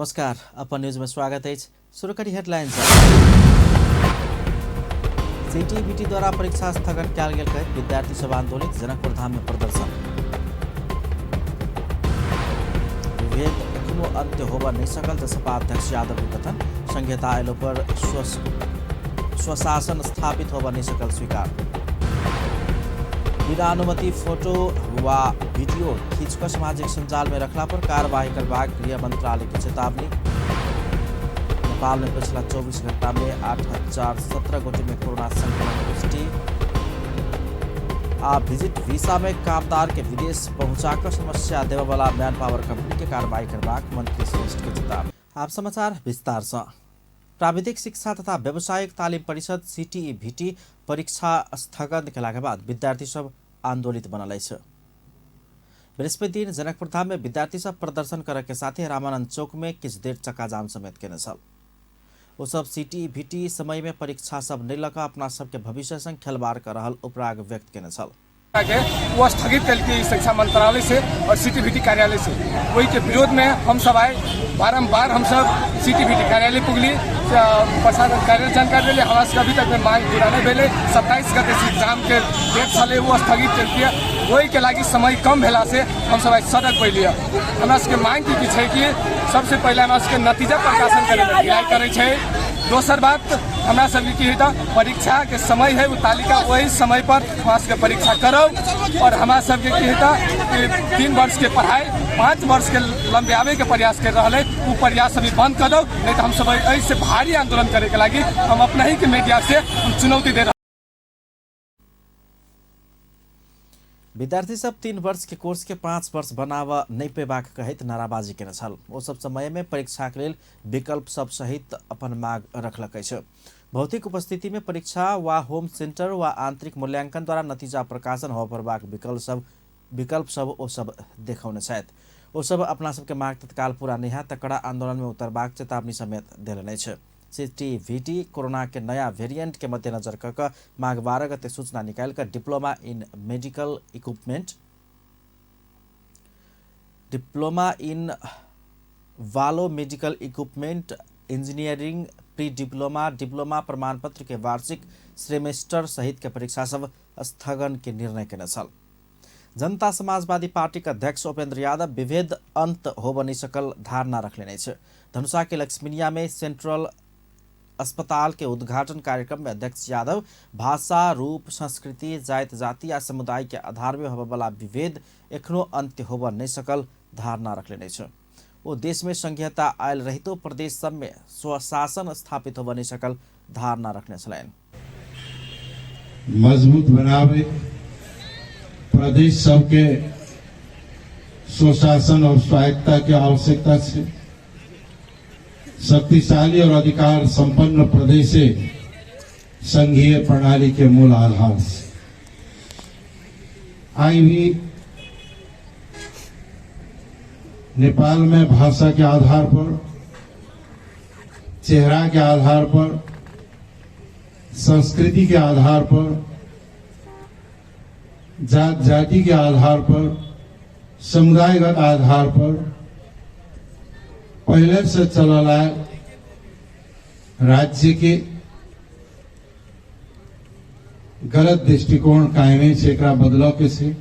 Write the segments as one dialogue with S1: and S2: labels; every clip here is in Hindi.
S1: नमस्कार, अपन न्यूज में स्वागत है। शुरू करी हेडलाइंस। सीटीबीटी द्वारा परीक्षा स्थगन कयल गेल कहैत विद्यार्थी सब आंदोलित, जनकपुर धाम में प्रदर्शन। विभेद एखनो अंत्य होबा नहीं सकल, जसपा अध्यक्ष यादव के कथन। संहिता अयला पर स्वशासन स्थापित होबा नहीं सकल स्वीकार। बिना अनुमति फोटो वा वीडियो खींचकर सामाजिक संजाल में रखला पर कार्रवाई करबाक गृह मंत्रालय की चेतावनी। नेपाल में पिछला 24 घंटा में 8017 गोटे में कोरोना संक्रमण पुष्टि। विजिट वीसा में कामदार के विदेश पहुंचाकर समस्या देवे वाला मैन पावर कंपनी के कार्रवाई करबाक मंत्री श्रेष्ठ के चेतावनी। आप समाचार विस्तार से। प्राविधिक शिक्षा तथा व्यावसायिक तालिम परिषद सीटीईटी परीक्षा स्थगन केला के बाद विद्यार्थी सब आंदोलित बनल है। बृहस्पति दिन जनकपुर धाम में विद्यार्थी सब प्रदर्शन करे के साथ ही रामानंद चौक में किछ देर चक्काजाम समेत केने छल। वो सब सीटीईटी समय में परीक्षा सब नहीं लगा अपना सबके भविष्य संग खिलवाड़ कर रहल उपराग व्यक्त केने छल।
S2: वो स्थगित कल की शिक्षा मंत्रालय से और सीटीबीटी कार्यालय से वही के विरोध में हम सब आए। बारम्बार हम सब सीटीबीटी कार्यालय पुगली, प्रशासन कार्यालय जानकारी दिले। हमारा से अभी तक में मांग पूरा नहीं भेले। 27 गते से एग्जाम के डेट छे वो स्थगित कर दिया। वही के लागी समय कम भेला से हम सब आज सड़क पर लिया। हमारा सबके मांग की है कि सबसे पहले हमारा सबके नतीजा प्रकाशन करे छै। दोसर बात हमारा सबके की है परीक्षा के समय है वो तालिका वही समय पर हमारा सबके परीक्षा करो। और हमारा सबके की है 3 वर्ष के पढ़ाई 5 वर्ष के लंबावे के प्रयास कर रहा है, वो प्रयास अभी बंद कर दो, नहीं तो हम सब ऐसे भारी आंदोलन करे के लगी हम अपना ही के मीडिया से हम चुनौती दे रहे।
S1: विद्यार्थी सब 3 वर्ष के कोर्स के 5 वर्ष बनाव नहीं पेबाक कहैत नाराबाजी केने छल। ओ सब समय में परीक्षा के लेल विकल्प सब सहित अपन मांग रखलक अछि। भौतिक उपस्थिति में परीक्षा वा होम सेंटर वा आंतरिक मूल्यांकन द्वारा नतीजा प्रकाशन हो परबाक विकल्प सब ओ सब देखौने छथि। ओ सब अपना सबके मांग तत्काल पूरा नहीं है तकड़ा आंदोलन में उतरबाक चेतावनी समेत देलने छै। सीटीबीटी कोरोना के नया वेरिएंट के मद्देनजर कर माघ 12 गते सूचना निकालकर डिप्लोमा इन वालो medical equipment engineering pre diploma प्रमाण पत्र के वार्षिक सेमेस्टर सहित के परीक्षा सब स्थगन के निर्णय केने छल। जनता समाजवादी पार्टी के अध्यक्ष उपेंद्र यादव विभेद अंत होब नहीं सकल धारणा रखले छै। धनुषा के लक्ष्मीनिया में सेंट्रल अस्पताल के उद्घाटन कार्यक्रम में अध्यक्ष यादव भाषा, रूप, संस्कृति, जात जाति या समुदाय के आधार में होबे वाला विभेद एखनो अंत्य होब नहीं सकल धारणा रखले छै। वो देश में संघीयता आयल रहितो प्रदेश सब में स्वशासन स्थापित होब नहीं सकल धारणा रखने छलैन।
S3: मजबूत बनावे प्रदेश सबके स्वशासन और स्वायत्ता की आवश्यकता है। शक्तिशाली और अधिकार संपन्न प्रदेश संघीय प्रणाली के मूल आधार से आई भी नेपाल में भाषा के आधार पर, चेहरा के आधार पर, संस्कृति के आधार पर, जात जाति के आधार पर, समुदायगत आधार पर पहले से चलला राज्य के गलत दृष्टिकोण कायमे से एकरा बदलाव के से।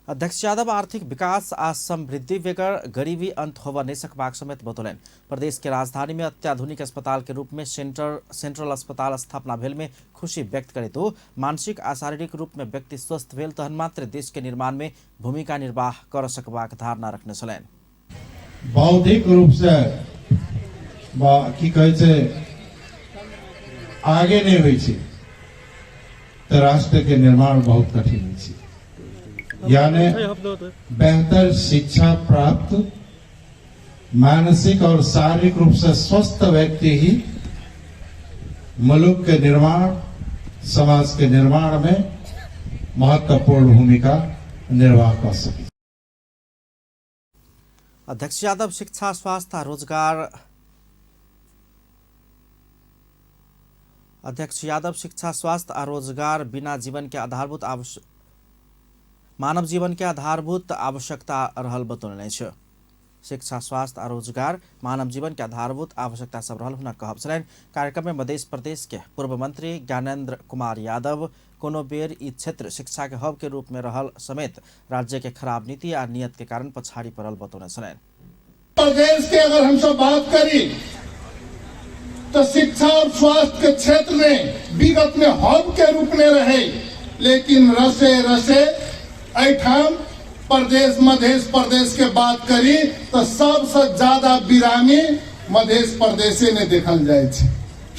S1: अध्यक्ष यादव आर्थिक विकास आ समृद्धि बेगर गरीबी अंत होबा नहीं सकबाक समेत बतौलन। प्रदेश के राजधानी में अत्याधुनिक अस्पताल के रूप में सेंट्रल अस्पताल स्थापना भेल में खुशी व्यक्त करे तो मानसिक आ शारीरिक रूप में व्यक्ति स्वस्थ भेल तहन मात्र देश के निर्माण में भूमिका निर्वाह कर सकबाक धारणा रखने छलैन।
S3: बौद्धिक रूप से की कहे छै आगे नहीं हुई छै तो राष्ट्र के निर्माण बहुत कठिन हुई छै। यानी बेहतर शिक्षा प्राप्त मानसिक और शारीरिक रूप से स्वस्थ व्यक्ति ही मुल्क के निर्माण, समाज के निर्माण में महत्वपूर्ण भूमिका निर्वाह कर सके।
S1: अध्यक्ष यादव शिक्षा, स्वास्थ्य आ रोजगार अध्यक्ष यादव शिक्षा, स्वास्थ्य आ रोजगार बिना मानव जीवन के आधारभूत आवश्यकता रहल बतौलनि छै। शिक्षा, स्वास्थ्य आ रोजगार मानव जीवन के आधारभूत आवश्यकता सब रहल हुनक कहब छलनि। कार्यक्रम में मध्य प्रदेश के पूर्व मंत्री ज्ञानेन्द्र कुमार यादव कोनो बेर ई क्षेत्र शिक्षा के हब के रूप में रहल समेत राज्य के खराब नीति आ नियत के कारण पछाड़ी पड़ल बतौने छलनि।
S4: प्रदेश के अगर हम सब बात करें तो शिक्षा और स्वास्थ्य के क्षेत्र में विगत में हब के रूप में रहे, लेकिन रसे रसे ऐठाम मध्य प्रदेश के बात करी तो सबसे ज्यादा बिरामी मध्य प्रदेश ने देखल जाए छे।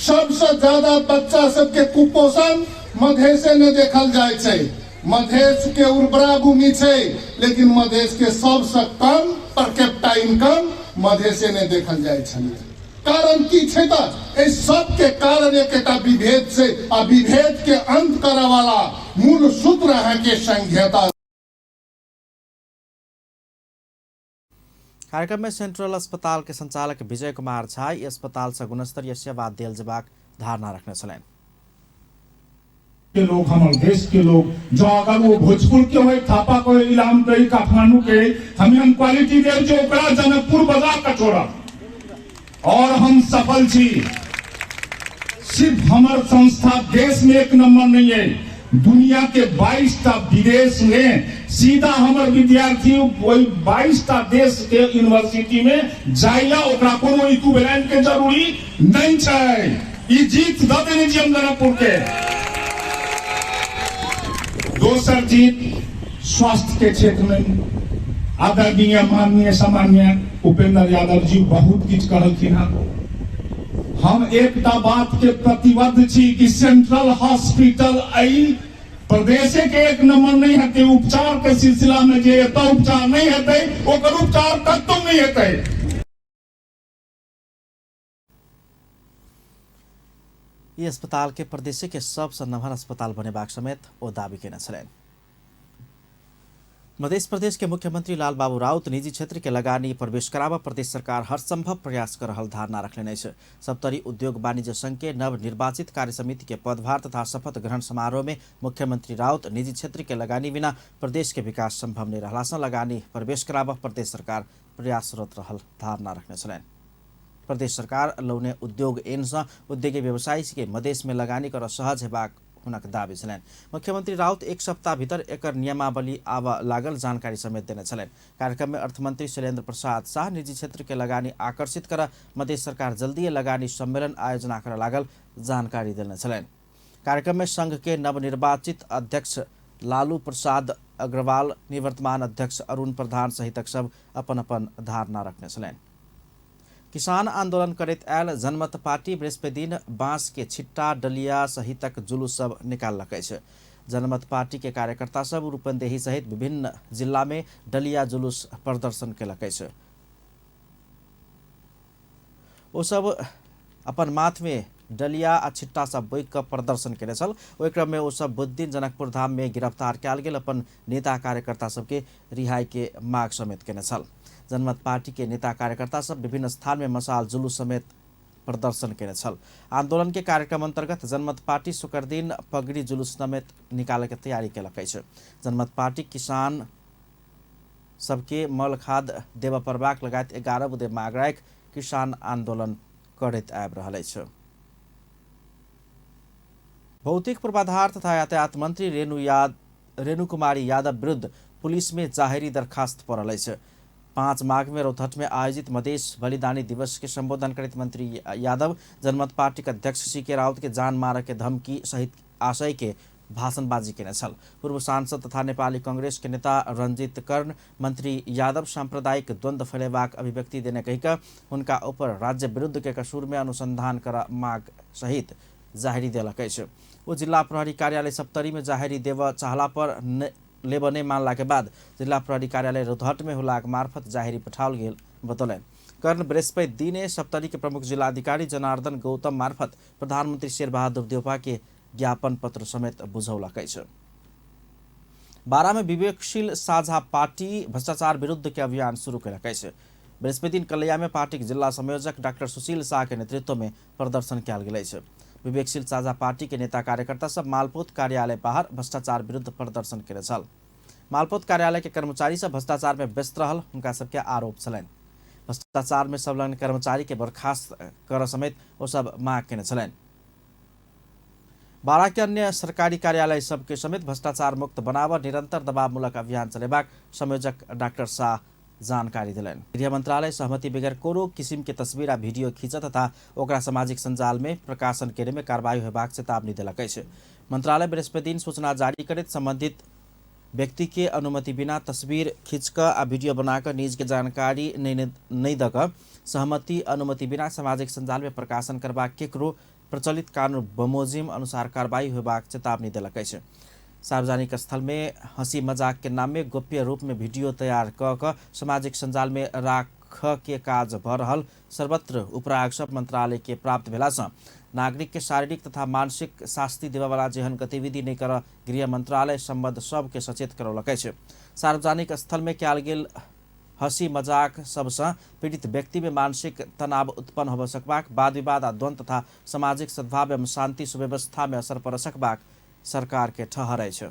S4: सबसे ज्यादा बच्चा सबके कुपोषण मध्य से ने देखल जाए छे। मध्य के उर्वरा भूमि छे, लेकिन मध्य के सबसे कम पर कैपिटा इनकम मध्य से ने देखल जाए छे। कारण की छे त इस सब के कारण एकटा विभेद से आ विभेद के अंत करे वाला मूल सूत्र है के संघीयता।
S1: कार्यक्रम में सेंट्रल अस्पताल के संचालक विजय कुमार झा अस्पताल से गुणस्तरीय सेवा देल जबाक धारणा रखने छलनि।
S5: के लोग हमारे देश के लोग जो अगर वो भोजपुर के हो, थापा को, इलाम के, काठमांडू के, हम क्वालिटी दे जो जनकपुर बाजार का छोड़ा और हम सफल छी। सिर्फ हमारे संस्था देश में एक नंबर नहीं है, दुनिया के 22टा विदेश में सीधा हमारे विद्यार्थी वही 22टा देश के यूनिवर्सिटी में जाइला, ओकरा कोनो इक्विवेलेंट के जरूरी नहीं छै। ई जीत द देने छी हम जनकपुर के। दोसर जीत स्वास्थ्य के क्षेत्र में आदरणीय माननीय सामान्य उपेंद्र यादव जी बहुत किछ कहलखिन हँ। हम एकटा बात के प्रतिबद्ध छी कि सेंट्रल हॉस्पिटल आई प्रदेश के एक नंबर नहीं हेतै। उपचार के सिलसिला में जे एतऽ उपचार नहीं हेतै ओकर उपचार कतौ नहीं हेतै।
S1: ये अस्पताल के प्रदेश के सबसे नम्हर अस्पताल बनेबाक समेत ओ दावी केने छलनि। मध्य प्रदेश के मुख्यमंत्री लाल बाबू राउत निजी क्षेत्र के लगानी प्रवेश कराबा प्रदेश सरकार हर संभव प्रयास कर रहल धारणा रखने छै। सप्तरी उद्योग वाणिज्य संघ के नवनिर्वाचित कार्य समिति के पदभार तथा शपथ ग्रहण समारोह में मुख्यमंत्री राउत निजी क्षेत्र के लगानी बिना प्रदेश के विकास संभव नहीं रहला से लगानी प्रवेश कराबा प्रदेश सरकार प्रयासरत रहल धारणा रखने छलनि। प्रदेश सरकार लौने उद्योग एन से उद्योगी व्यवसायी के मधेश में लगानी कर सहज हेबाक हुनक दावी छलनि। मुख्यमंत्री राउत एक सप्ताह भीतर एकर नियमावली आब लागल जानकारी समेत देने छलनि। कार्यक्रम में अर्थमंत्री शैलेंद्र प्रसाद शाह निजी क्षेत्र के लगानी आकर्षित कर मध्य सरकार जल्दी लगानी सम्मेलन आयोजना कर लागल जानकारी देने छलनि। कार्यक्रम में संघ के नवनिर्वाचित अध्यक्ष लालू प्रसाद अग्रवाल, निवर्तमान अध्यक्ष अरुण प्रधान सहित सब अपन अपन धारणा रखने छलनि। किसान आंदोलन करैत आयल जनमत पार्टी बृहस्पति दिन बांस के छिट्टा, डलिया सहितक जुलूस सब निकाललकै छै। जनमत पार्टी के कार्यकर्ता सब रूपन्देही सहित विभिन्न जिला में डलिया जुलूस प्रदर्शन केलकै छै। ओ सब अपन माथ में डलिया आ छिट्टा सब बैग कऽ प्रदर्शन केने छल। ओहि क्रम में ओ सब बुध दिन जनकपुर धाम में गिरफ्तार कयल गेल अपन नेता कार्यकर्ता सबके रिहाई के मांग समेत केने छल। जनमत पार्टी के नेता कार्यकर्ता सब विभिन्न स्थान में मशाल जुलूस समेत प्रदर्शन केने छल। आंदोलन के कार्यक्रम अंतर्गत जनमत पार्टी शुक्र दिन पगड़ी जुलूस समेत निकाले के तैयारी केलकै छै। जनमत पार्टी किसान सबके मल खाद देव परबाक लगायत 11 बुधे मांग राखि किसान आंदोलन करैत आबि रहल अछि। भौतिक पूर्वाधार तथा यातायात मंत्री रेणु कुमारी यादव विरुद्ध पुलिस में जाहेरी दरखास्त पड़ल अछि। 5 माघ में रौतहट में आयोजित मधेश बलिदानी दिवस के संबोधन करते मंत्री यादव जनमत पार्टी के अध्यक्ष CK राउत के जान मारे के धमकी सहित आशय के भाषणबाजी केने छल। पूर्व सांसद तथा नेपाली कांग्रेस के नेता रंजीत कर्ण मंत्री यादव सांप्रदायिक द्वंद्व फैलेबाक अभिव्यक्ति देने कहिकऽ हुनका ऊपर राज्य विरुद्ध के कसूर में अनुसंधान कर मांग सहित जाहेरी देलकै छै। वो जिला प्रहरी कार्यालय सप्तरी में जाहेरी देव चाहला पर लेब नहीं मानला के बाद जिला प्रहरी कार्यालय रौतहट में हुलाक मार्फत जाहेरी पठाओल गेल बतौलन। कर्ण बृहस्पति दिने सप्तरी के प्रमुख जिलाधिकारी जनार्दन गौतम मार्फत प्रधानमंत्री शेर बहादुर देउपा के ज्ञापन पत्र समेत बुझौलकै छै। 12 में विवेकशील साझा पार्टी भ्रष्टाचार विरुद्ध के अभियान शुरू केलकै छै। बृहस्पति दिन कलैया में पार्टी के जिला संयोजक डॉक्टर सुशील शाह के नेतृत्व में प्रदर्शन कयल गेल छै। विवेकशील साझा पार्टी के नेता कार्यकर्ता सब मालपोत कार्यालय बाहर भ्रष्टाचार विरुद्ध प्रदर्शन केने छल। मालपोत कार्यालय के कर्मचारी सब भ्रष्टाचार में व्यस्त रहल हुनका सबके आरोप छलनि। भ्रष्टाचार में संलग्न कर्मचारी के बर्खास्त कर समेत वो सब मांग केने छलैन। बारा के अन्य सरकारी कार्यालय सबके समेत भ्रष्टाचार मुक्त बनाव निरंतर दबावमूलक अभियान चलेबाक संयोजक डाक्टर शाह जानकारी दिलन। गृह मंत्रालय सहमति बगैर कोनो किसिम के तस्वीर आ वीडियो खींच तथा ओकरा सामाजिक संजाल में प्रकाशन करे में कार्रवाई होबाक चेतावनी देलक अछि। मंत्रालय बृहस्पति दिन सूचना जारी करैत संबंधित व्यक्ति के अनुमति बिना तस्वीर खींचकर आ वीडियो बनाकर निज के जानकारी नहीं दक सहमति अनुमति बिना सामाजिक संजाल में प्रकाशन करबाक केकरो प्रचलित कानून बमोजिम अनुसार कार्रवाई होबाक चेतावनी देलक अछि। सार्वजनिक स्थल में हंसी मजाक के नाम में गोप्य रूप में वीडियो तैयार क सामाजिक संजाल में राख के काज भ रहल सर्वत्र उपराग सब मंत्रालय के प्राप्त भेला से नागरिक के शारीरिक तथा मानसिक शास्ति देवाला जेहन गतिविधि नहीं कर गृह मंत्रालय संबद्ध सब के सचेत करौलक अछि। सार्वजनिक स्थल में कयल गेल हंसी मजाक सबसे पीड़ित व्यक्ति में मानसिक तनाव उत्पन्न हो सकबाक, वाद विवाद आ द्वंद्व तथा सामाजिक सद्भाव एवं शांति सुव्यवस्था में असर पड़ सकबाक सरकार के ठहर अछि।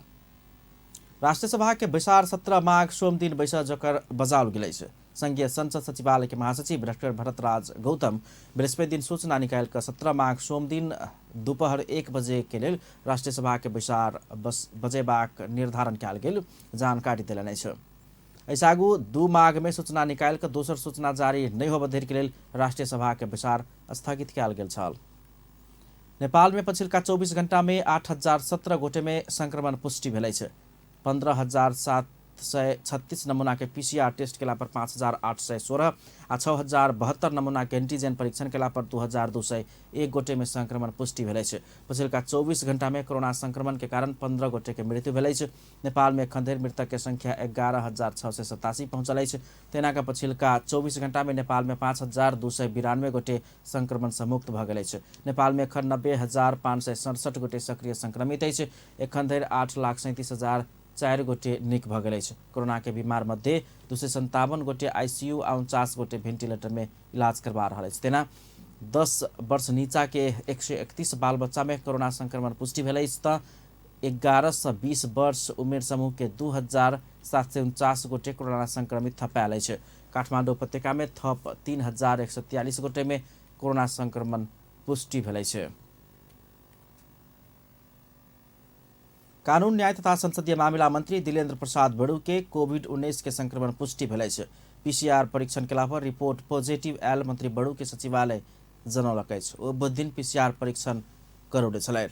S1: राष्ट्रीय सभा के बैसार 17 माघ सोम दिन बैसा जकर बजाओल गेल अछि। संघीय संसद सचिवालय के महासचिव डॉक्टर भरतराज गौतम बृहस्पति दिन सूचना निकाल कर 17 माघ सोम दिन दोपहर 1 बजे के लेल राष्ट्रीय सभा के बैसार बजेबाक निर्धारण कयल गेल जानकारी देलनि अछि। ऐसा आगू 2 माघ में सूचना निकाल कर दोसर सूचना जारी नहीं होबऽ धरि के लेल राष्ट्रीय सभा के बैसार स्थगित कयल गेल छल। नेपाल में पछिल्का 24 घंटा में 8017 गोटे में संक्रमण पुष्टि भेल अछि। 15,736 नमूना के पीसीआर टेस्ट केला पर 5,816 आ 6,072 नमूना के एंटीजन परीक्षण केला पर 2,201 गोटे में संक्रमण पुष्टि भेल अछि। पछिल्का 24 घंटा में कोरोना संक्रमण के कारण 15 गोटे के मृत्यु भेल अछि। नेपाल में एखन धरि मृतक के संख्या 11,687 पहुंचल अछि। तेना के पछिल्का 24 घंटा में नेपाल में 5,292 गोटे संक्रमण से मुक्त भ गेल अछि। नेपाल में एखन 90,567 गोटे सक्रिय संक्रमित अछि। एखन धरि 8,37,004 गोटे निक भ गेल अछि। कोरोना के बीमार मध्य 257 गोटे आईसीयू आ 49 गोटे वेंटिलेटर में इलाज करवा रहा अछि। तेना 10 वर्ष नीचा के 131 बाल बच्चा में कोरोना संक्रमण पुष्टि भेल अछि त 11 से 20 वर्ष उमेर समूह के 2,749 गोटे कोरोना संक्रमित थपायल अछि। काठमाडौँ उपत्यका में थप 3,143 गोटे में कोरोना संक्रमण पुष्टि भेल अछि। कानून न्याय तथा संसदीय मामिला मंत्री दिलेन्द्र प्रसाद बड़ू के कोविड-19 के संक्रमण पुष्टि भेल अछि। पीसीआर परीक्षण केला पर रिपोर्ट पॉजिटिव आयल मंत्री बड़ू के सचिवालय जनौलक अछि। ओ बुध दिन पीसीआर परीक्षण करौने छलै।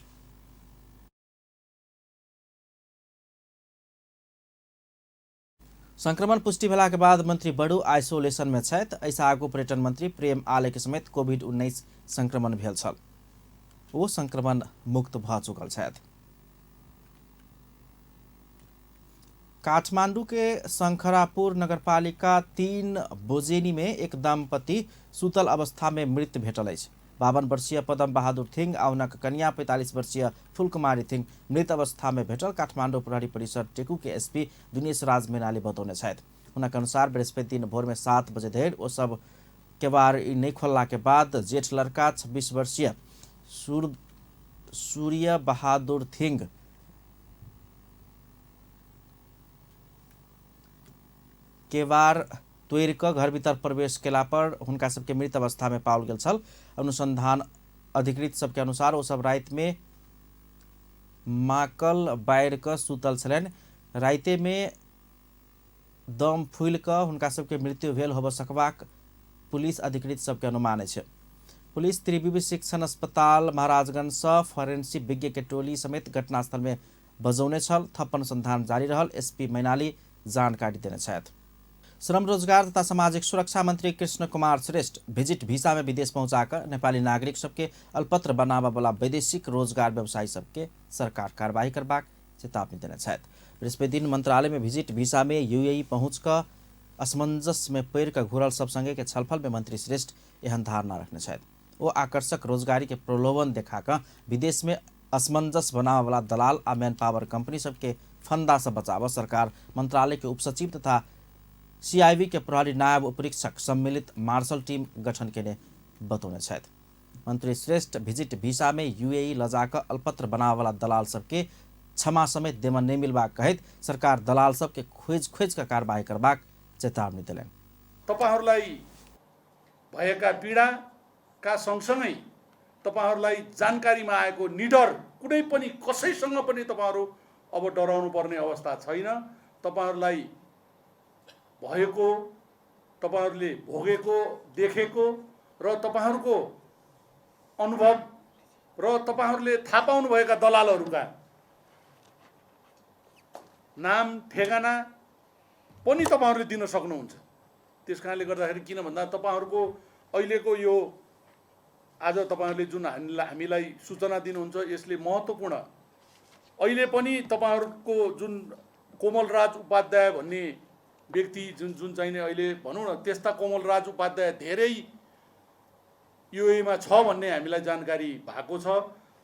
S1: संक्रमण पुष्टि भेला के बाद मंत्री बड़ू आइसोलेशन में छथि। ऐसा आगू पर्यटन मंत्री प्रेम आले के समेत कोविड-19 संक्रमण भेल छल। ओ संक्रमण मुक्त भ चुकल छथि। काठमांडू के शंखरापुर नगरपालिका 3 बोजेनी में एक दंपति सुतल अवस्था में मृत भेटल अछि। 52 वर्षीय पदम बहादुर थिंग आ हुनक कन्या 45 वर्षीय फूलकुमारी थिंग मृत अवस्था में भेटल काठमांडू प्रहरी परिसर टेकू के एसपी दिनेश राज मैनाली बतौने छथि। हुनक अनुसार बृहस्पति दिन भोर में 7 बजे धरि ओ सब केवाड़ नहीं खोलला के बाद जेठ लड़का 26 वर्षीय सूर्य बहादुर थिंग केवाड़ तोड़ कऽ घर भीतर प्रवेश केला पर हुनका सबके मृत अवस्था में पाओल गेल छल। अनुसंधान अधिकृत सबके अनुसार ओ सब राति में माकल बाढ़ कऽ सुतल छलनि। राति में दम फूल कऽ हुनका सबके मृत्यु भेल होबऽ सकबाक पुलिस अधिकृत सबके अनुमान अछि। पुलिस त्रिविव शिक्षण अस्पताल महाराजगंज सँ फोरेंसिक विज्ञ के टोली समेत घटनास्थल में बजौने छल। थप अनुसंधान जारी रहल एसपी मैनाली जानकारी देने छथि। श्रम रोजगार तथा सामाजिक सुरक्षा मंत्री कृष्ण कुमार श्रेष्ठ विजिट वीसा में विदेश पहुंचाकर नेपाली नागरिक सबके अल्पत्र बनाबऽ वाला वैदेशिक रोजगार व्यवसायी सबके सरकार कार्रवाई करबाक चेतावनी देने छथि। बृहस्पति दिन मंत्रालय में विजिट वीसा में यूएई पहुंच कर असमंजस में पैर कर घुरल सब संगे के छलफल में मंत्री श्रेष्ठ एहन धारणा रखने छथि। वो आकर्षक रोजगारी के प्रलोभन देखाकर विदेश में असमंजस बनाबऽ वाला दलाल आ मैन पावर कंपनी सबके फंदा से बचाव सरकार मंत्रालय के उपसचिव तथा सीआईवी के प्रहरी नायब उपरीक्षक सम्मिलित मार्शल टीम गठन के बतौने छथि। मंत्री श्रेष्ठ विजिट वीसा में यूएई लजाकर अल्पत्र बनाबऽ वाला दलाल सबके क्षमा समेत देमन नहीं मिलबाक कहैत सरकार दलाल सबके खोज कर कार्रवाई करबाक चेतावनी देलनि।
S6: तपाईहरुलाई भएका पीडाका सँगसँगै तपाईहरूलाई जानकारीमा आएको निडर कुनै पनि कसैसँग पनि तपाईहरू अब डराउनु पर्ने अवस्था छैन। तपाईहरूलाई भएको, तपाईहरूले भोगेको, देखेको र तपाईहरूको अनुभव र तपाईहरूले थाहा पाउनुभएका दलालहरूका नाम ठेगाना पनि तपाईहरूले दिन सक्नुहुन्छ। त्यस कारणले गर्दाखेरि किन भन्दा तपाईहरूको अहिलेको यो आज तपाईहरूले जुन हामीलाई सूचना दिनुहुन्छ यसले महत्त्वपूर्ण। अहिले पनि तपाईहरूको जुन कोमलराज उपाध्याय भन्ने व्यक्ति जुन चाहिने अहिले भनौँ न त्यस्ता कोमलराज उपाध्याय धेरै युएमा छ भन्ने हामीलाई जानकारी भएको छ।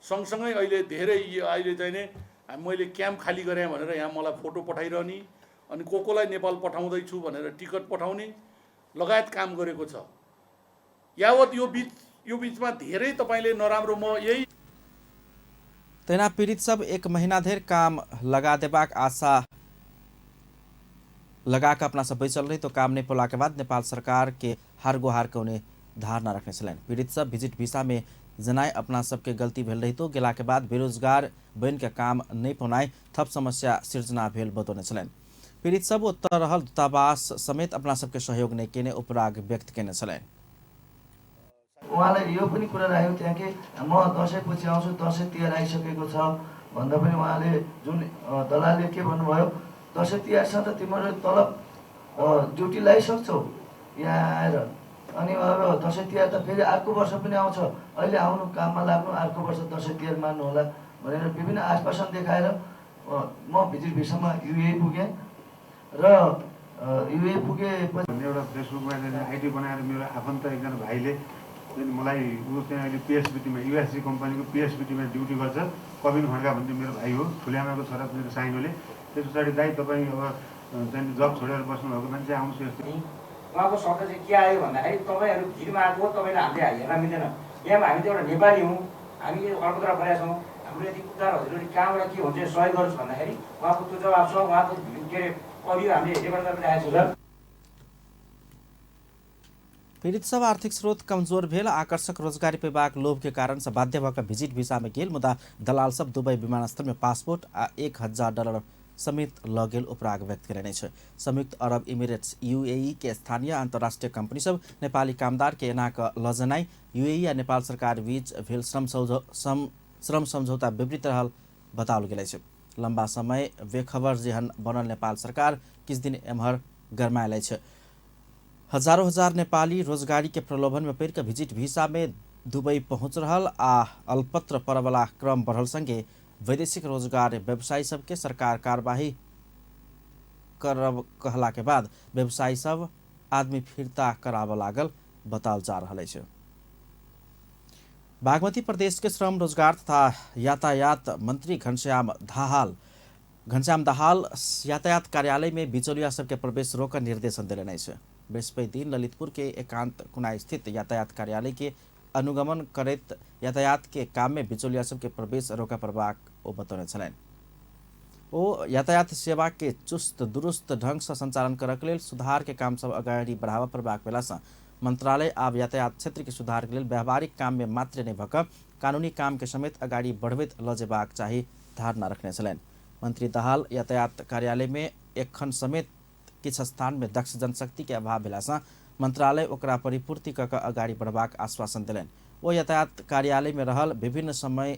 S6: सँगसँगै अहिले धेरै अहिले चाहिने मैले क्याम्प खाली गरेँ भनेर यहाँ मलाई फोटो पठाइरहने अनि कोलाई नेपाल पठाउँदैछु भनेर टिकट पठाउने लगायत काम गरेको छ। यावत यो बीचमा धेरै तपाईले नराम्रो म यही
S1: तेना पीड़ित सब 1 महीना धेर काम लगा देबाक आशा लगा के अपना सब बैसल रही तो काम नहीं पोला के बाद नेपाल सरकार के हार गुहार के उन्हें धारणा रखने चलन। पीड़ित सब विजिट वीसा में जनाए अपना सबके गलती भेल रही तो गेला के बाद बेरोजगार बन के काम नहीं पौनाए थप समस्या सिर्जना भेल बतौने चलन। पीड़ित सब उत्तर रहल दूतावास समेत अपना सबके सहयोग नहीं केने उपराग व्यक्त केने चलन।
S7: उहाँलाई यो पनि कुरा राख्यो त्यहाँ कि म दसैँपछि आउँछु, दसैँ तिहार आइसकेको छ भन्दा पनि उहाँले जुन दलालले के भन्नुभयो, दसैँ तिहारसँग त तिमीहरू तलब ड्युटी लगाइसक्छौ यहाँ आएर, अनि अब दसैँ तिहार त फेरि अर्को वर्ष पनि आउँछ, अहिले आउनु काममा लाग्नु, अर्को वर्ष दसैँ तिहार मान्नु होला भनेर विभिन्न आश्वासन देखाएर म भिजिट भिसामा युए पुगेँ र युए पुगेपछि
S8: एउटा फेसबुकमा आइडी बनाएर मेरो आफन्त एकजना भाइले मलाई ऊ चाहिँ अहिले पिएसबिटीमा युएसजी कम्पनीको पिएसबिटीमा ड्युटी गर्छ, कविन खड्का भन्ने मेरो भाइ हो, ठुल्यामाको छोरा मेरो साइनोले। त्यस पछाडि दाइ तपाईँ अब चाहिँ जब छोडेर बस्नुभएको मान्छे आउँछु यस्तो।
S9: उहाँको शब्द चाहिँ के आयो भन्दाखेरि तपाईँहरू भिडमा आएको तपाईँले हामीले हेर्न मिल्दैन, यहाँ हामी त एउटा नेपाली हौँ, हामी अल्पत्र परेका छौँ, हाम्रो यदि उद्धार हजुरले कहाँबाट के हुन्छ सहयोग गर्नुहोस् भन्दाखेरि उहाँको त्यो जवाब छ। उहाँको के अरे अडियो हामीले रेकर्ड गरेर राखेको छ।
S1: पीड़ित सब आर्थिक स्रोत कमजोर भेल, आकर्षक रोजगारी पेबाक लोभ के कारण से बाध्य भएका भिजिट वीसा में गेल, मुदा दलाल सब दुबई विमानस्थल में पासपोर्ट आ $1000 समेत ल गेल उपराग व्यक्त करेने छ। संयुक्त अरब इमिरेट्स यूएई के स्थानीय अंतर्राष्ट्रीय कंपनी सब नेपाली कामदार के एना क लजनाई यूएई आ नेपाल सरकार बीच भेल श्रम समझौता विपरीत रहल बताओल गेल छ। लंबा समय बेखबर जेहन बनल नेपाल सरकार किस दिन एम्हर गरमायल छ। हजारों हजार नेपाली रोजगारी के प्रलोभन में पड़ भिजिट वीसा में दुबई पहुंच रहल आ अल्पत्र परवला क्रम बढ़ल संगे वैदेशिक रोजगार व्यवसायी सबके सरकार कार्यवाही करब कहला के बाद व्यवसायी सब आदमी फिरता कराव लागल बताल जा रहा है। बागमती प्रदेश के श्रम रोजगार तथा यातायात मंत्री घनश्याम दाहाल यातायात कार्यालय में बिचौलिया सबके प्रवेश रोक निर्देशन दिले है। बृहस्पति दिन ललितपुर के एकांत कुना स्थित यातायात कार्यालय के अनुगमन करत यातायात के काम में बिचौलिया सबके प्रवेश रोका प्रभाग ओ बतौने छलन। ओ यातायात सेवा के चुस्त दुरुस्त ढंग से संचालन करक लेल सुधार के काम सब अगाडि बढ़ावा प्रभाग भेला से मंत्रालय आब यातायात क्षेत्र के सुधार के लेल व्यावहारिक काम में मात्र नहीं भक कानूनी काम के समेत अगाडि बढ़बैत ल जेबाक चाही धारणा रखने छलन। मंत्री दाहाल यातायात कार्यालय में एखन समेत किछ स्थान में दक्ष जनशक्ति के अभाव भेला से मंत्रालय ओकरा परिपूर्ति कऽ अगाडि बढ़बाक आश्वासन दिलन। ओ यातायात कार्यालय में रहल विभिन्न समय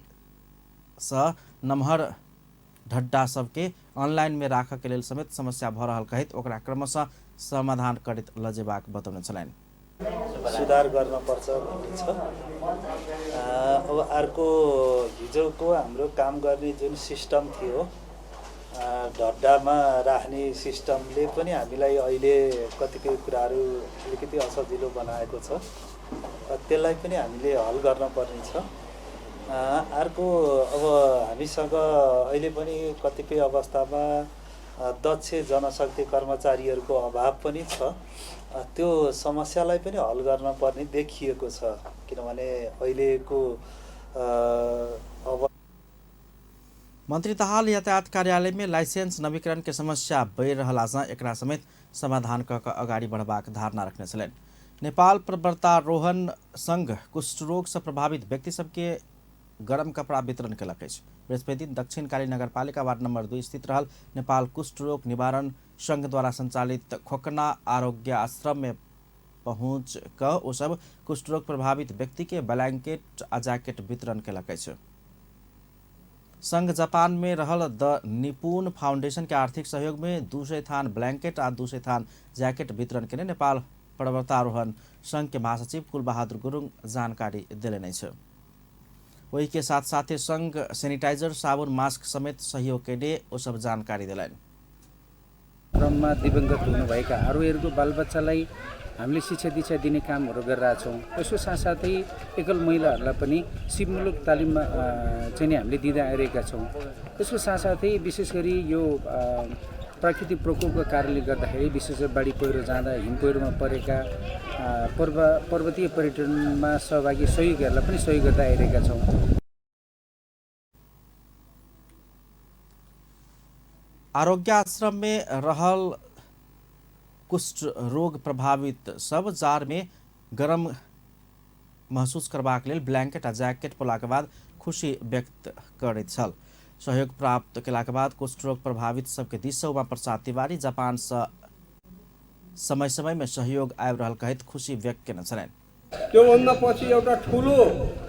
S1: से नमहर ढड्डा सबके ऑनलाइन में राखऽ के लेल समेत समस्या भ रहल कहित ओकरा क्रमशः समाधान करैत ल जेबाक बतौने छलनि।
S10: सुधार गर्न पर्छ भन्ने छ। अब अर्को हिजोको हाम्रो काम गर्ने जुन सिस्टम थियो ढड्डामा राख्ने सिस्टमले पनि हामीलाई अहिले कतिपय कुराहरू अलिकति असजिलो बनाएको छ। त्यसलाई पनि हामीले हल गर्न पर्ने छ। अर्को अब हामीसँग अहिले पनि कतिपय अवस्थामा दक्ष जनशक्ति कर्मचारीहरूको अभाव पनि छ। त्यो समस्यालाई पनि हल गर्न पर्ने देखिएको छ, किनभने अहिलेको
S1: मंत्री दाहाल यातायात कार्यालय में लाइसेंस नवीकरण के समस्या बढ़ रहला से एकरा समेत समाधान कऽ अगाडि बढ़बाक धारणा रखने छलनि। नेपाल पर्वतारोहण संघ कुष्ठ रोग से प्रभावित व्यक्ति सबके गरम कपड़ा वितरण कयलक अछि। बृहस्पति दिन दक्षिणकाली नगरपालिका वार्ड नंबर 2 स्थित रहल नेपाल कुष्ठ रोग निवारण संघ द्वारा संचालित खोकना आरोग्य आश्रम में पहुँच कऽ ओ सब कुष्ठ रोग प्रभावित व्यक्ति के ब्लैंकेट आ जैकेट वितरण कयलक अछि। संघ जापान में रहल द निपुण फाउंडेशन के आर्थिक सहयोग में 200 थान ब्लैंकेट आ 200 थान जैकेट वितरण के नेपाल पर्वतारोहण संघ के महासचिव कुलबहादुर गुरुङ जानकारी दिलेन छ। वही के साथ साथै संघ सैनिटाइजर साबुन मास्क समेत सहयोग के ओ सब जानकारी दिलाइन।
S11: क्रममा दिवंगत हुनुभएका अरूहरूको बालबच्चालाई हामीले शिक्षा दीक्षा दिने कामहरू गरिरहेछौँ। यसको साथसाथै एकल महिलाहरूलाई पनि सिपमूलक तालिममा चाहिँ नि हामीले दिँदै आइरहेका छौँ। यसको साथसाथै विशेष गरी यो प्राकृतिक प्रकोपको कारणले गर्दाखेरि विशेष गरी बाढी पहिरो जाँदा हिम पहिरोमा परेका पर्वतीय पर्यटनमा सहभागी सहयोगीहरूलाई पनि सहयोग गर्दै आइरहेका छौँ।
S1: आरोग्य आश्रम में रहल कुष्ठ रोग प्रभावित सब जार में गरम महसूस करबाक लेल ब्लैंकेट आ जैकेट पोलाक बाद खुशी व्यक्त करैत छल। सहयोग प्राप्त केलाक बाद कुष्ठ रोग प्रभावित सबके दिस उमा प्रसाद तिवारी जापान से समय समय में सहयोग आबि रहल कहैत खुशी व्यक्त केने छन्।
S12: त्योभन्दा पछि एउटा ठुलो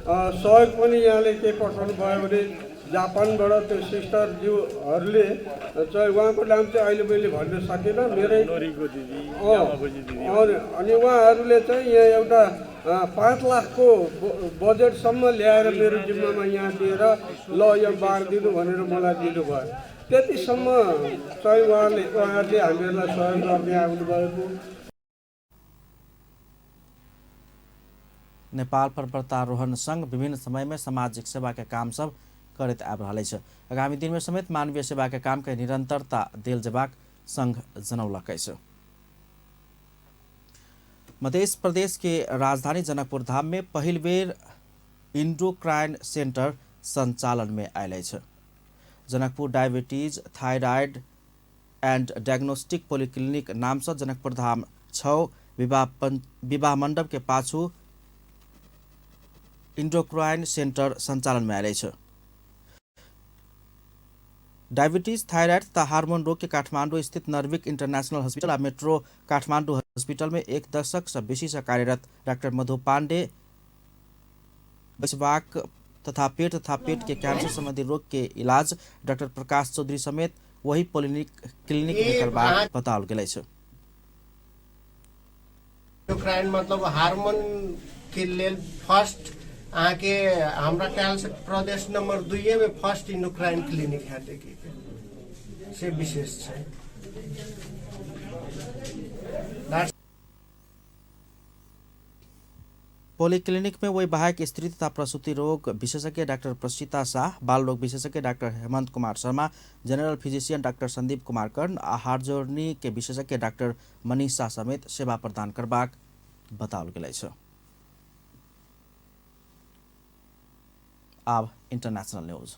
S12: सहयोग पनि यहाँले के पठाउनु भयो भने जापानबाट त्यो सिस्टरज्यूहरूले चाहिँ उहाँको नाम चाहिँ अहिले मैले भन्न सकिनँ, मेरै अनि उहाँहरूले चाहिँ यहाँ एउटा 5 लाखको बजेटसम्म ल्याएर मेरो जिम्मामा यहाँ दिएर ल यो बाँडिदिनु भनेर मलाई दिनुभयो। त्यतिसम्म चाहिँ उहाँहरूले हामीहरूलाई सहयोग गर्ने आउनुभएको।
S1: नेपाल पर्वतारोहण संघ विभिन्न समय में सामाजिक सेवा के काम सब करैत आबि रहल अछि। आगामी दिन में समेत मानवीय सेवा के काम के निरंतरता देल जेबाक संघ जनौलक अछि। मध्य प्रदेश के राजधानी जनकपुर धाम में पहिल बेर इंडोक्राइन सेंटर संचालन में आयल अछि। Janakpur diabetes thyroid and diagnostic polyclinic नाम से जनकपुर धाम 6 विवाह मंडप के पाछू इंडोक्राइन सेंटर संचालन में आयल अछि। डायबिटीज थायराइड तथा हार्मोन रोग के काठमांडू स्थित नर्विक इंटरनेशनल हॉस्पिटल और मेट्रो काठमांडू हॉस्पिटल में 1 दशक से बेसी से कार्यरत डॉक्टर मधु पांडे बचवाक तथा पेट के कैंसर संबंधी रोग के इलाज डॉक्टर प्रकाश चौधरी समेत वही क्लिनिक में करबाक बताओल गेल अछि।
S13: इंडोक्राइन मतलब हार्मोन के लेल फर्स्ट आके हमरा ख्याल से प्रदेश नंबर 2 में फर्स्ट इंडोक्राइन क्लिनिक है से विशेष है।
S1: पॉलिक्लिनिक में वही बाहक स्त्री तथा प्रसूति रोग विशेषज्ञ डॉक्टर प्रसिता शाह, बाल रोग विशेषज्ञ doctor Hemant Kumar Sharma, general physician doctor Sandeep Kumar Karn आ हार्जोर्नी के विशेषज्ञ डॉक्टर मनीषा समेत सेवा प्रदान करबाक बताओल गेल अछि। अब इंटरनेशनल न्यूज।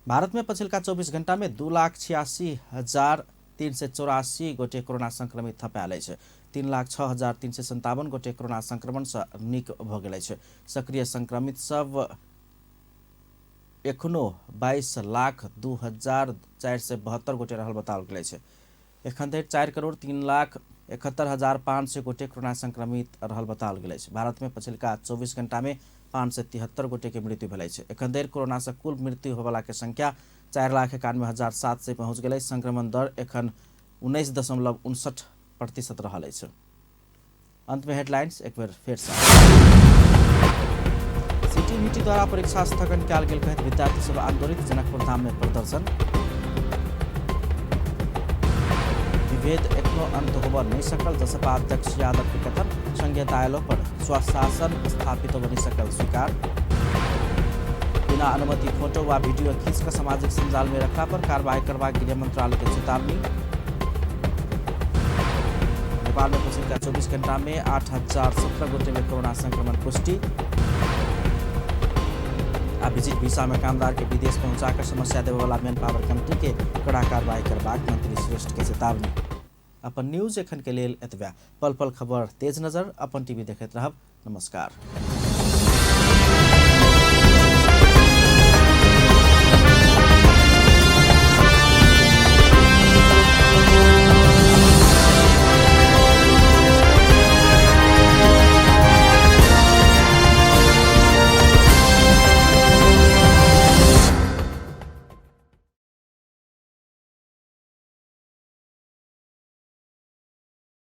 S1: भारत में पछिल्का 24 घंटा में 2,86,384 गोटे कोरोना संक्रमित थप आयल अछि। 3,06,357 गोटे कोरोना संक्रमण से नीक भ गेल अछि। सक्रिय संक्रमित सब एखनो 22,02,472 गोटे रहल बताओल गेल अछि। एखन धरि 4,03,71,500 गोटे कोरोना संक्रमित रहल बताओल गेल अछि। भारत में पछिल्का 24 घंटा में 573 गोटे के मृत्यु भेल अछि। एखन धरि कोरोना से कुल मृत्यु होबला के संख्या 4,91,700 पहुंच गेल अछि। संक्रमण दर एखन 19.59% रहल अछि। अंत में हेडलाइंस एक बेर फेर से। सीटीबीटी द्वारा परीक्षा स्थगन कयल गेल कहैत विद्यार्थी सब आंदोलित, जनकपुर धाम में प्रदर्शन। विभेद एखनो अंत होबऽ नहीं सकल, जसपा अध्यक्ष यादव के कथन। संघीयता आयोग पर स्वशासन स्थापित बनी सकल स्वीकार। बिना अनुमति फोटो व वीडियो खींचकर सामाजिक संजाल में रखला पर कार्रवाई करवा गृह मंत्रालय के चेतावनी। नेपाल में पिछले 24 घंटा में 8,017 गोटे में कोरोना संक्रमण पुष्टि। आ विजिट वीसा में कामदार के विदेश पहुंचाकर समस्या देवे वाला मैन पावर कंपनी के कड़ा कार्रवाई करबाक मंत्री श्रेष्ठ के चेतावनी। अपन न्यूज एखन के लेल एतबा। पल पल खबर तेज नजर अपन टीवी देखैत रहब। नमस्कार।